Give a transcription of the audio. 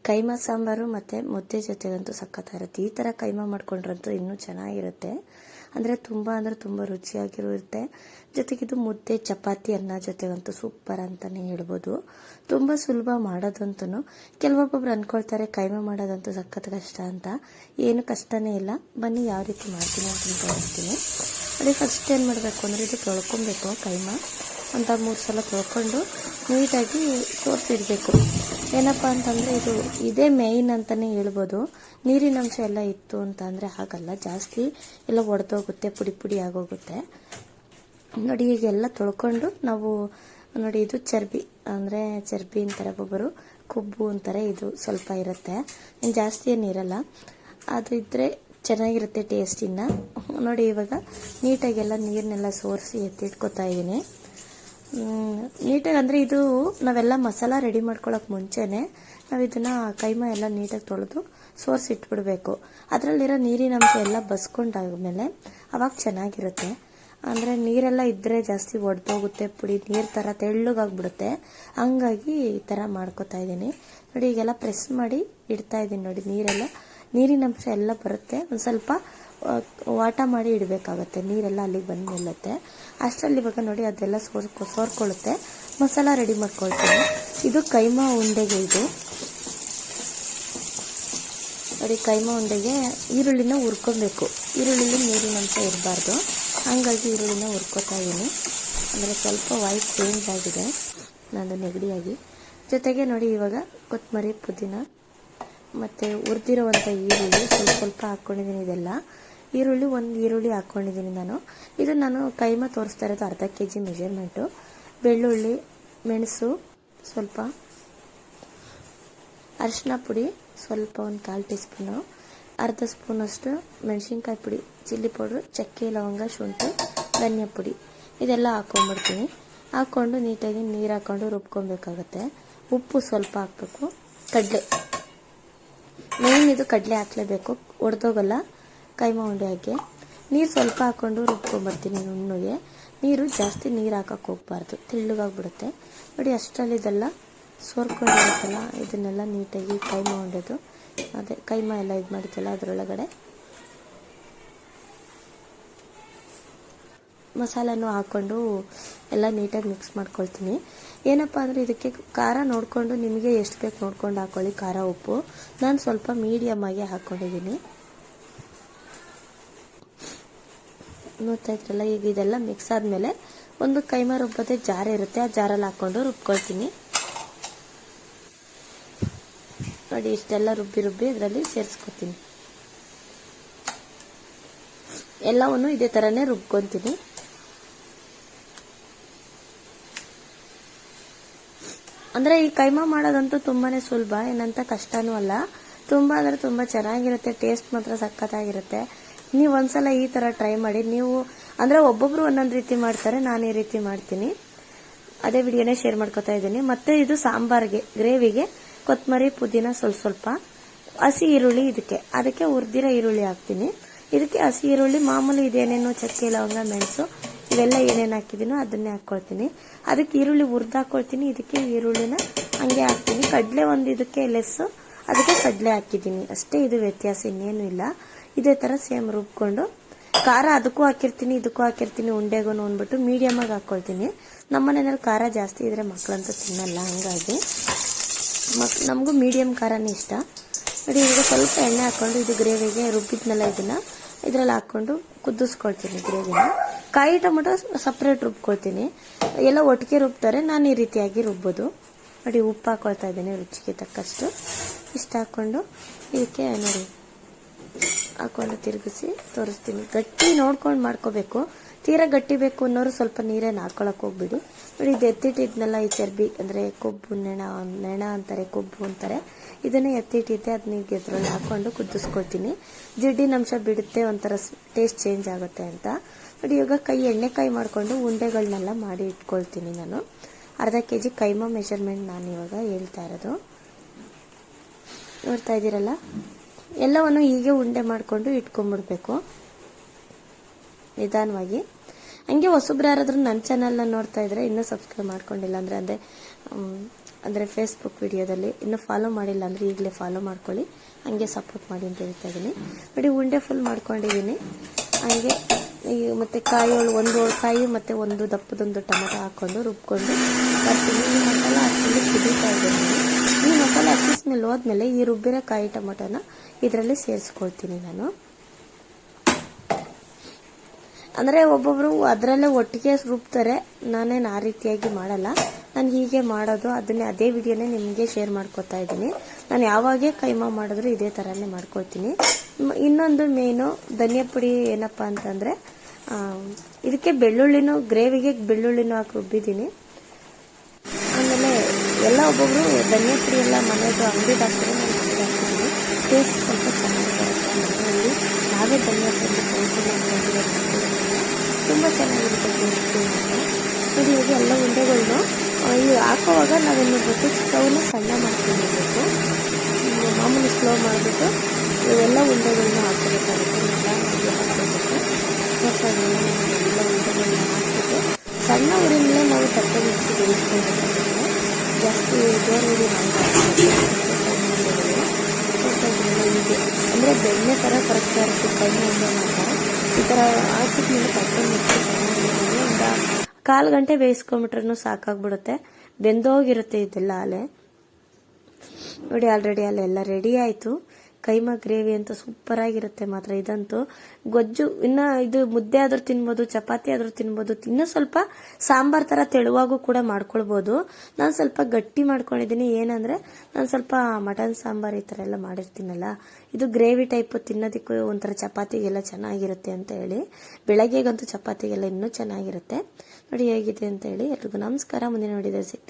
ಕೈಮಾ ಸಾಂಬಾರು ಮತ್ತು ಮುದ್ದೆ ಜೊತೆಗಂತೂ ಸಖತ್ತಾಗಿರುತ್ತೆ. ಈ ಥರ ಕೈಮಾ ಮಾಡ್ಕೊಂಡ್ರಂತೂ ಇನ್ನೂ ಚೆನ್ನಾಗಿರುತ್ತೆ. ಅಂದರೆ ತುಂಬ ರುಚಿಯಾಗಿರುತ್ತೆ. ಜೊತೆಗೆ ಇದು ಮುದ್ದೆ ಚಪಾತಿ ಅನ್ನ ಜೊತೆಗಂತೂ ಸೂಪರ್ ಅಂತಲೇ ಹೇಳ್ಬೋದು. ತುಂಬ ಸುಲಭ ಮಾಡೋದಂತೂ. ಕೆಲವೊಬ್ಬೊಬ್ರು ಅಂದ್ಕೊಳ್ತಾರೆ ಕೈಮಾ ಮಾಡೋದಂತೂ ಸಖತ್ ಕಷ್ಟ ಅಂತ. ಏನು ಕಷ್ಟನೇ ಇಲ್ಲ. ಬನ್ನಿ ಯಾವ ರೀತಿ ಮಾಡ್ತೀನಿ ಅಂತ ತೋರಿಸ್ತೀನಿ. ಅದೇ ಫಸ್ಟ್ ಏನು ಮಾಡಬೇಕು ಅಂದರೆ ಇದು ತೊಳ್ಕೊಬೇಕು. ಕೈಮಾ ಅಂತ 3 ಸಲ ತೊಳ್ಕೊಂಡು ನೀಟಾಗಿ ಸೋರಿಸಿಡಬೇಕು. ಏನಪ್ಪ ಅಂತಂದರೆ ಇದೇ ಮೇಯ್ನ್ ಅಂತಲೇ ಹೇಳ್ಬೋದು. ನೀರಿನ ಅಂಶ ಎಲ್ಲ ಇತ್ತು ಅಂತ ಅಂದರೆ ಆಗಲ್ಲ, ಜಾಸ್ತಿ ಎಲ್ಲ ಒಡೆದೋಗುತ್ತೆ, ಪುಡಿ ಆಗೋಗುತ್ತೆ. ನೋಡಿ ಹೀಗೆಲ್ಲ ತೊಳ್ಕೊಂಡು ನಾವು ನೋಡಿ ಇದು ಚರ್ಬಿ ಅಂದರೆ ಚರ್ಬಿ ಅಂತಾರೆ, ಒಬ್ಬರು ಕೊಬ್ಬು ಅಂತಾರೆ. ಇದು ಸ್ವಲ್ಪ ಇರುತ್ತೆ, ಜಾಸ್ತಿ ಏನಿರಲ್ಲ. ಅದು ಇದ್ದರೆ ಚೆನ್ನಾಗಿರುತ್ತೆ ಟೇಸ್ಟಿನ. ನೋಡಿ ಇವಾಗ ನೀಟಾಗೆಲ್ಲ ನೀರನ್ನೆಲ್ಲ ಸೋರಿಸಿ ಎತ್ತಿಟ್ಕೊತಾ ಇದ್ದೀನಿ ನೀಟಾಗಿ. ಅಂದರೆ ಇದು ನಾವೆಲ್ಲ ಮಸಾಲ ರೆಡಿ ಮಾಡ್ಕೊಳ್ಳೋಕೆ ಮುಂಚೆನೇ ನಾವು ಇದನ್ನು ಕೈಮಾ ಎಲ್ಲ ನೀಟಾಗಿ ತೊಳೆದು ಸೋರಿಸಿಟ್ಬಿಡ್ಬೇಕು. ಅದರಲ್ಲಿರೋ ನೀರಿನ ಅಂಶ ಎಲ್ಲ ಬಸ್ಕೊಂಡಾದ್ಮೇಲೆ ಅವಾಗ ಚೆನ್ನಾಗಿರುತ್ತೆ. ಅಂದರೆ ನೀರೆಲ್ಲ ಇದ್ದರೆ ಜಾಸ್ತಿ ಒಡೆದೋಗುತ್ತೆ, ಪುಡಿ ನೀರು ಥರ ತೆಳ್ಳಗಾಗ್ಬಿಡುತ್ತೆ. ಹಂಗಾಗಿ ಈ ಥರ ಮಾಡ್ಕೊತಾ ಇದ್ದೀನಿ. ನೋಡಿ ಈಗೆಲ್ಲ ಪ್ರೆಸ್ ಮಾಡಿ ಇಡ್ತಾ ಇದ್ದೀನಿ. ನೋಡಿ ನೀರಿನ ಅಂಶ ಎಲ್ಲ ಬರುತ್ತೆ. ಒಂದು ಸ್ವಲ್ಪ ವಾಟ ಮಾಡಿ ಇಡಬೇಕಾಗತ್ತೆ, ನೀರೆಲ್ಲ ಅಲ್ಲಿಗೆ ಬಂದು ನಿಲ್ಲುತ್ತೆ. ಅಷ್ಟರಲ್ಲಿ ಇವಾಗ ನೋಡಿ ಅದೆಲ್ಲ ಸೋರ್ಕೊಳ್ಳುತ್ತೆ. ಮಸಾಲ ರೆಡಿ ಮಾಡ್ಕೊಳ್ತೀನಿ. ಇದು ಕೈಮಾ ಉಂಡೆಗೆ. ಇದು ನೋಡಿ ಕೈಮಾ ಉಂಡೆಗೆ ಈರುಳ್ಳಿನ ಹುರ್ಕೊಬೇಕು. ಈರುಳ್ಳಿಲಿ ನೀರಿನ ಅಂಶ ಇರಬಾರ್ದು, ಹಂಗಾಗಿ ಈರುಳ್ಳಿನ ಹುರ್ಕೋತಾ ಇದ್ದೀನಿ. ಅಂದರೆ ಸ್ವಲ್ಪ ವಾಯ್ಸ್ ಚೇಂಜ್ ಆಗಿದೆ ನಾನು ನೆಗಡಿಯಾಗಿ. ಜೊತೆಗೆ ನೋಡಿ ಇವಾಗ ಕೊತ್ತಂಬರಿ, ಪುದೀನ ಮತ್ತು ಹುರಿದಿರುವಂಥ ಈರುಳ್ಳಿ ಸ್ವಲ್ಪ ಹಾಕ್ಕೊಂಡಿದ್ದೀನಿ. ಇದೆಲ್ಲ ಒಂದು ಈರುಳ್ಳಿ ಹಾಕ್ಕೊಂಡಿದ್ದೀನಿ ನಾನು. ಇದು ನಾನು ಕೈಮಾ ತೋರಿಸ್ತಾ ಇರೋದು ಅರ್ಧ kg ಮೆಜರ್ಮೆಂಟು. ಬೆಳ್ಳುಳ್ಳಿ, ಮೆಣಸು ಸ್ವಲ್ಪ, ಅರಿಶಿನ ಪುಡಿ ಸ್ವಲ್ಪ, ಒಂದು 1/4 ಟೀ ಸ್ಪೂನು, ಅರ್ಧ ಸ್ಪೂನಷ್ಟು ಮೆಣಸಿನ್ಕಾಯಿ ಪುಡಿ, ಚಿಲ್ಲಿ ಪೌಡ್ರು, ಚಕ್ಕೆ, ಲವಂಗ, ಶುಂಠಿ, ಧನಿಯಾ ಪುಡಿ ಇದೆಲ್ಲ ಹಾಕ್ಕೊಂಡ್ಬಿಡ್ತೀನಿ. ಹಾಕ್ಕೊಂಡು ನೀಟಾಗಿ ನೀರು ಹಾಕ್ಕೊಂಡು ರುಬ್ಕೊಬೇಕಾಗತ್ತೆ. ಉಪ್ಪು ಸ್ವಲ್ಪ ಹಾಕಬೇಕು. ಕಡಲೆ ಮೇನ್ ಇದು ಕಡಲೆ ಹಾಕಲೇಬೇಕು, ಒಡೆದೋಗಲ್ಲ ಕೈಮಾ ಉಂಡೆ ಹಾಕಿ. ನೀರು ಸ್ವಲ್ಪ ಹಾಕ್ಕೊಂಡು ರುಬ್ಕೊಂಡ್ಬರ್ತೀನಿ. ನುಣ್ಣಗೆ ನೀರು ಜಾಸ್ತಿ ನೀರು ಹಾಕಕ್ಕೆ ಹೋಗ್ಬಾರ್ದು, ತೆಳ್ಳಗಾಗ್ಬಿಡುತ್ತೆ. ನೋಡಿ ಅಷ್ಟರಲ್ಲಿ ಇದೆಲ್ಲ ಸೋರ್ಕೊಂಡಿರುತ್ತಲ್ಲ, ಇದನ್ನೆಲ್ಲ ನೀಟಾಗಿ ಕೈಮಾ ಉಂಡೆದು ಅದೇ ಕೈಮಾ ಎಲ್ಲ ಇದು ಮಾಡಿದ್ದಲ್ಲ ಅದರೊಳಗಡೆ ಮಸಾಲನೂ ಹಾಕ್ಕೊಂಡು ಎಲ್ಲ ನೀಟಾಗಿ ಮಿಕ್ಸ್ ಮಾಡ್ಕೊಳ್ತೀನಿ. ಏನಪ್ಪ ಅಂದರೆ ಇದಕ್ಕೆ ಖಾರ ನೋಡಿಕೊಂಡು ನಿಮಗೆ ಎಷ್ಟು ಬೇಕು ನೋಡ್ಕೊಂಡು ಹಾಕ್ಕೊಳ್ಳಿ ಖಾರ, ಉಪ್ಪು. ನಾನು ಸ್ವಲ್ಪ ಮೀಡಿಯಮ್ ಆಗಿ ಹಾಕ್ಕೊಂಡಿದ್ದೀನಿ. ನೋಡ್ತಾ ಇದ್ರಲ್ಲ, ಈಗ ಇದೆಲ್ಲ ಮಿಕ್ಸ್ ಆದಮೇಲೆ ಒಂದು ಕೈಮಾ ರುಬ್ಬೋದೇ ಜಾರ್ ಇರುತ್ತೆ, ಆ ಜಾರಲ್ಲಿ ಹಾಕ್ಕೊಂಡು ರುಬ್ಕೊಳ್ತೀನಿ. ನೋಡಿ ಇಷ್ಟೆಲ್ಲ ರುಬ್ಬಿ ಇದರಲ್ಲಿ ಸೇರಿಸ್ಕೊತೀನಿ. ಎಲ್ಲವನ್ನು ಇದೇ ಥರನೇ ರುಬ್ಕೊತೀನಿ. ಅಂದರೆ ಈ ಕೈಮಾ ಮಾಡೋದಂತೂ ತುಂಬಾ ಸುಲಭ, ಏನಂತ ಕಷ್ಟನೂ ಅಲ್ಲ. ತುಂಬ ಅಂದರೆ ತುಂಬ ಚೆನ್ನಾಗಿರುತ್ತೆ, ಟೇಸ್ಟ್ ಮಾತ್ರ ಸಖತ್ತಾಗಿರುತ್ತೆ. ನೀವು ಒಂದ್ಸಲ ಈ ಥರ ಟ್ರೈ ಮಾಡಿ. ನೀವು ಅಂದರೆ ಒಬ್ಬೊಬ್ರು ಒಂದೊಂದು ರೀತಿ ಮಾಡ್ತಾರೆ, ನಾನು ಈ ರೀತಿ ಮಾಡ್ತೀನಿ. ಅದೇ ವಿಡಿಯೋನೇ ಶೇರ್ ಮಾಡ್ಕೊತಾ ಇದ್ದೀನಿ. ಮತ್ತು ಇದು ಸಾಂಬಾರ್ಗೆ, ಗ್ರೇವಿಗೆ ಕೊತ್ತಂಬರಿ, ಪುದೀನ ಸ್ವಲ್ಪ, ಹಸಿ ಈರುಳ್ಳಿ, ಅದಕ್ಕೆ ಹುರಿದಿರೋ ಈರುಳ್ಳಿ ಹಾಕ್ತೀನಿ. ಇದಕ್ಕೆ ಹಸಿ ಈರುಳ್ಳಿ ಮಾಮೂಲಿ ಇದೇನೇನು ಚಕ್ಕೆ, ಲವಂಗ, ಮೆಣಸು ಇವೆಲ್ಲ ಏನೇನು ಹಾಕಿದ್ದೀನೋ ಅದನ್ನೇ ಹಾಕ್ಕೊಳ್ತೀನಿ. ಅದಕ್ಕೆ ಈರುಳ್ಳಿ ಹುರಿದು ಹಾಕ್ಕೊಳ್ತೀನಿ, ಇದಕ್ಕೆ ಈರುಳ್ಳಿನ ಹಂಗೆ ಹಾಕ್ತೀನಿ. ಕಡಲೆ ಒಂದು ಇದಕ್ಕೆ ಲೆಸ್ಸು, ಅದಕ್ಕೆ ಕಡಲೆ ಹಾಕಿದ್ದೀನಿ ಅಷ್ಟೇ. ಇದು ವ್ಯತ್ಯಾಸ, ಇನ್ನೇನು ಇಲ್ಲ. ಇದೇ ಥರ ಸೇಮ್ ರುಬ್ಕೊಂಡು ಖಾರ ಅದಕ್ಕೂ ಹಾಕಿರ್ತೀನಿ, ಇದಕ್ಕೂ ಹಾಕಿರ್ತೀನಿ, ಉಂಡೆಗೂ ಅಂದ್ಬಿಟ್ಟು ಮೀಡಿಯಮಾಗಿ ಹಾಕ್ಕೊಳ್ತೀನಿ. ನಮ್ಮ ಮನೆಯಲ್ಲಿ ಖಾರ ಜಾಸ್ತಿ ಇದ್ರೆ ಮಕ್ಕಳಂತೂ ತಿನ್ನಲ್ಲ, ಹಂಗಾಗಿ ನಮಗೂ ಮೀಡಿಯಮ್ ಖಾರನೇ ಇಷ್ಟ. ನೋಡಿ ಈಗ ಸ್ವಲ್ಪ ಎಣ್ಣೆ ಹಾಕ್ಕೊಂಡು ಇದು ಗ್ರೇವಿಗೆ ರುಬ್ಬಿದ್ನೆಲ್ಲ ಇದರಲ್ಲಿ ಹಾಕ್ಕೊಂಡು ಕುದಿಸ್ಕೊಳ್ತೀನಿ ಗ್ರೇವಿನ. ಕಾಯಿ ಟೊಮೊಟೊ ಸಪ್ರೇಟ್ ರುಬ್ಕೊಳ್ತೀನಿ, ಎಲ್ಲ ಒಟ್ಟಿಗೆ ರುಬ್ತಾರೆ, ನಾನು ಈ ರೀತಿಯಾಗಿ ರುಬ್ಬೋದು. ನೋಡಿ ಉಪ್ಪು ಹಾಕ್ಕೊಳ್ತಾ ಇದ್ದೀನಿ ರುಚಿಗೆ ತಕ್ಕಷ್ಟು. ಇಷ್ಟು ಹಾಕ್ಕೊಂಡು ಇದಕ್ಕೆ ನೋಡಿ ಹಾಕ್ಕೊಂಡು ತಿರುಗಿಸಿ ತೋರಿಸ್ತೀನಿ. ಗಟ್ಟಿ ನೋಡ್ಕೊಂಡು ಮಾಡ್ಕೋಬೇಕು. ತೀರಾ ಗಟ್ಟಿ ಬೇಕು ಅನ್ನೋರು ಸ್ವಲ್ಪ ನೀರೇನು ಹಾಕ್ಕೊಳಕ್ಕೆ ಹೋಗ್ಬಿಡಿ. ನೋಡಿ ಇದು ಎತ್ತಿಟ್ಟಿದ್ನೆಲ್ಲ ಈ ಚರ್ಬಿ ಅಂದರೆ ಕೊಬ್ಬು, ನೆಣ ಅಂತಾರೆ, ಕೊಬ್ಬು ಅಂತಾರೆ, ಇದನ್ನೇ ಎತ್ತಿಟ್ಟಿದ್ದೆ. ಅದನ್ನ ಈಗ ಇದ್ರಲ್ಲಿ ಹಾಕ್ಕೊಂಡು ಕುದಿಸ್ಕೊಳ್ತೀನಿ. ಜಿಡ್ಡಿನ ಅಂಶ ಬಿಡುತ್ತೆ, ಒಂಥರ ಟೇಸ್ಟ್ ಚೇಂಜ್ ಆಗುತ್ತೆ ಅಂತ. ನೋಡಿ ಇವಾಗ ಎಣ್ಣೆಕಾಯಿ ಮಾಡಿಕೊಂಡು ಉಂಡೆಗಳನ್ನೆಲ್ಲ ಮಾಡಿ ಇಟ್ಕೊಳ್ತೀನಿ ನಾನು. ಅರ್ಧ kg ಕೈಮಾ ಮೆಷರ್ಮೆಂಟ್ ನಾನು ಇವಾಗ ಹೇಳ್ತಾ ಇರೋದು. ನೋಡ್ತಾ ಇದ್ದೀರಲ್ಲ, ಎಲ್ಲವನ್ನು ಹೀಗೆ ಉಂಡೆ ಮಾಡಿಕೊಂಡು ಇಟ್ಕೊಂಡ್ಬಿಡ್ಬೇಕು ನಿಧಾನವಾಗಿ. ಹಂಗೆ ಹೊಸಬ್ರು ಯಾರಾದರೂ ನನ್ನ ಚಾನಲ್ನ ನೋಡ್ತಾ ಇದ್ರೆ ಇನ್ನೂ ಸಬ್ಸ್ಕ್ರೈಬ್ ಮಾಡ್ಕೊಂಡಿಲ್ಲ ಅಂದರೆ ಅಂದರೆ ಫೇಸ್ಬುಕ್ ವಿಡಿಯೋದಲ್ಲಿ. ಇನ್ನೂ ಫಾಲೋ ಮಾಡಿಲ್ಲ ಅಂದರೆ ಈಗಲೇ ಫಾಲೋ ಮಾಡ್ಕೊಳ್ಳಿ, ಹಾಗೆ ಸಪೋರ್ಟ್ ಮಾಡಿ ಅಂತ ಹೇಳ್ತಾ ಇದ್ದೀನಿ. ನೋಡಿ ಉಂಡೆ ಫುಲ್ ಮಾಡ್ಕೊಂಡಿದ್ದೀನಿ. ಹಾಗೆ ಮತ್ತು ಕಾಯಿ ಒಂದು ಕಾಯಿ ಮತ್ತು ಒಂದು ದಪ್ಪದೊಂದು ಟೊಮೆಟೊ ಹಾಕ್ಕೊಂಡು ರುಬ್ಕೊಂಡು ಬರ್ತೀನಿ. ಈ ಮಸಾಲ ಹಾಕ್ಕೊಂಡು ಕುದೀತಾ ಇದ್ದೀನಿ. ಈ ಮಸಾಲ ಹಚ್ಚಿಸ್ಮೇಲೆ ಹೋದ್ಮೇಲೆ ಈ ರುಬ್ಬಿರೋ ಕಾಯಿ ಟೊಮೆಟೊನ ಇದರಲ್ಲಿ ಸೇರಿಸ್ಕೊಳ್ತೀನಿ ನಾನು. ಅಂದರೆ ಒಬ್ಬೊಬ್ಬರು ಅದರಲ್ಲೇ ಒಟ್ಟಿಗೆ ರುಬ್ತಾರೆ, ನಾನೇನು ಆ ರೀತಿಯಾಗಿ ಮಾಡಲ್ಲ. ನಾನು ಹೀಗೆ ಮಾಡೋದು, ಅದೇ ವಿಡಿಯೋನೇ ನಿಮಗೆ ಶೇರ್ ಮಾಡ್ಕೊತಾ ಇದ್ದೀನಿ. ನಾನು ಯಾವಾಗೇ ಕೈಮಾ ಮಾಡಿದ್ರು ಇದೇ ಥರನೇ ಮಾಡ್ಕೊಳ್ತೀನಿ. ಇನ್ನೊಂದು ಮೇನು ಧನಿಯಾ ಪುಡಿ ಏನಪ್ಪ ಅಂತಂದರೆ, ಇದಕ್ಕೆ ಬೆಳ್ಳುಳ್ಳಿನೂ, ಗ್ರೇವಿಗೆ ಬೆಳ್ಳುಳ್ಳಿನೂ ಹಾಕಿ ರುಬ್ಬಿದ್ದೀನಿ. ಆಮೇಲೆ ಎಲ್ಲ ಒಬ್ಬೊಬ್ಬರು ಧನಿಯಾ ಪುಡಿ ಎಲ್ಲ ಮನೆಯದು ಅಂಗಡಿಗೆ ಹಾಕ್ತಾರೆ, ನಾನು ಅಂಗಡಿಗೆ ಹಾಕ್ತೀನಿ. ಟೇಸ್ಟ್ ಸ್ವಲ್ಪ ಚೆನ್ನಾಗಿ ಬರುತ್ತೆ. ಮನೆಯಲ್ಲಿ ನಾವೇ ಧನಿಯಾ ಪುಡಿ ತುಂಬ ಚೆನ್ನಾಗಿರುತ್ತೆ ಟೇಸ್ಟ್. ನೋಡಿ ಇವಾಗ ಎಲ್ಲ ಉಂಡೆಗಳನ್ನು ಹಾಕುವಾಗ ನಾವೇನು ಮಾಡಬೇಕು, ಸ್ಟವ್ನ ಸಣ್ಣ ಮಾಡ್ಕೊಂಡಿರಬೇಕು. ಮಾಮೂಲಿ ಸ್ಲೋ ಮಾಡಿಬಿಟ್ಟು ಇವೆಲ್ಲ ಉಂಡೆಗಳನ್ನ ಹಾಕಬೇಕಾಗುತ್ತೆ. ಎಲ್ಲ ಹಾಕಬೇಕು. ಎಲ್ಲ ಉಂಡೆಗಳನ್ನ ಹಾಕ್ಬಿಟ್ಟು ಸಣ್ಣ ಉರಿನಲ್ಲೇ ನಾವು ತಟ್ಟೆ ಮುಚ್ಚಿ ಬೇಯಿಸ್ಕೊಳ್ಬೇಕಾಗುತ್ತೆ. ಜಾಸ್ತಿ ಜೋರು ಉರಿ ಹೀಗೆ ಅಂದರೆ ಬೆಣ್ಣೆ ಥರ ಕರೆಕ್ಟ್ ಇರುತ್ತೆ. ಕೈಮಾ ಉಂಡೆ ಮಾಡ್ತಾರೆ ಈ ಥರ ಹಾಕಿದ್ಮೇಲೆ ತಟ್ಟೆ ಮುಚ್ಚಿ ಒಂದು 1/4 ಗಂಟೆ ಬೇಯಿಸ್ಕೊಂಡ್ಬಿಟ್ರೂ ಸಾಕಾಗ್ಬಿಡುತ್ತೆ. ಬೆಂದೋಗಿರುತ್ತೆ ಇದೆಲ್ಲ ಅಲೆ. ನೋಡಿ ಆಲ್ರೆಡಿ ಅಲ್ಲೆಲ್ಲ ರೆಡಿ ಆಯಿತು. ಕೈಮಾ ಗ್ರೇವಿ ಅಂತೂ ಸೂಪರ್ ಆಗಿರುತ್ತೆ ಮಾತ್ರ. ಇದಂತೂ ಗೊಜ್ಜು, ಇನ್ನು ಇದು ಮುದ್ದೆ ಆದ್ರೂ ತಿನ್ಬೋದು, ಚಪಾತಿ ಆದ್ರೂ ತಿನ್ಬೋದು. ಇನ್ನೂ ಸ್ವಲ್ಪ ಸಾಂಬಾರ್ ಥರ ತೆಳುವಾಗೂ ಕೂಡ ಮಾಡ್ಕೊಳ್ಬೋದು. ನಾನು ಸ್ವಲ್ಪ ಗಟ್ಟಿ ಮಾಡ್ಕೊಂಡಿದ್ದೀನಿ. ಏನಂದರೆ ನಾನು ಸ್ವಲ್ಪ ಮಟನ್ ಸಾಂಬಾರ್ ಈ ಥರ ಎಲ್ಲ ಮಾಡಿರ್ತೀನಲ್ಲ, ಇದು ಗ್ರೇವಿ ಟೈಪ್ ತಿನ್ನೋದಕ್ಕೂ ಒಂಥರ ಚಪಾತಿಗೆಲ್ಲ ಚೆನ್ನಾಗಿರುತ್ತೆ ಅಂತ ಹೇಳಿ. ಬೆಳಗ್ಗೆಗಂತೂ ಚಪಾತಿಗೆಲ್ಲ ಇನ್ನೂ ಚೆನ್ನಾಗಿರುತ್ತೆ. ನೋಡಿ ಹೇಗಿದೆ ಅಂತ ಹೇಳಿ. ಎಲ್ರಿಗೂ ನಮಸ್ಕಾರ. ಮುಂದಿನ ವಿಡಿಯೋದಲ್ಲಿ ಸಿಗ್ತೀನಿ.